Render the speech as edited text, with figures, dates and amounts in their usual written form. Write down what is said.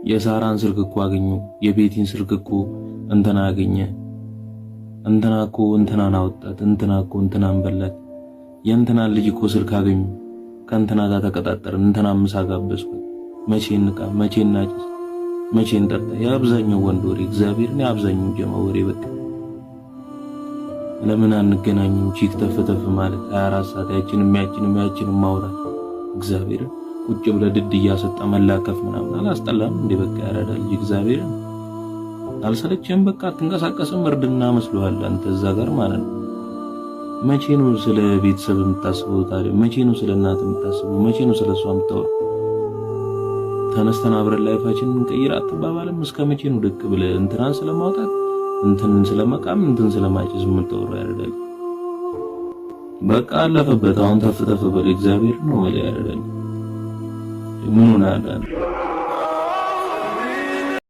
የሳራን ስልክ እኮ አገኙ፣ የቤቲን ስልክ እኮ እንትና አገኘ፣ እንትና እኮ እንትናን አወጣት፣ እንትና እኮ እንትናን በላት፣ የእንትናን ልጅ እኮ ስልክ አገኙ፣ ከእንትና ጋር ተቀጣጠርን፣ እንትና ምሳ ጋበዝኩ። መቼ እንቃ፣ መቼ እናጭስ፣ መቼ እንጠጣ? የአብዛኛው ወንድ ወሬ እግዚአብሔርን፣ የአብዛኛው ጀማ ወሬ በቃ። ለምን አንገናኝም? ቺክ ተፈተፍ ማለት 24 ሰዓት ያችንም ማውራት እግዚአብሔርን ቁጭ ብለ ድድ እያሰጣ መላከፍ ምናምን አላስጠላም እንዴ? በቃ ያረዳል ልጅ እግዚአብሔርን አልሰለችም? በቃ አትንቀሳቀስም? እርድና መስሎሃል አንተ እዛ ጋር ማለት ነው። መቼ ነው ስለ ቤተሰብ የምታስበው ታዲያ? መቼ ነው ስለ እናት የምታስበው? መቼ ነው ስለ እሷ የምታወራው? ተነስተን አብረን ላይፋችንን እንቀይር አትባባልም? እስከ መቼ ነው ደቅ ብለ እንትናን ስለማውጣት እንትን ስለመቃም እንትን ስለማጭዝ የምታወራው? ያረዳል በቃ አለፈበት። አሁን ተፍተፍ በል እግዚአብሔር ነው ማለት ያረዳል። ምን ሆነ?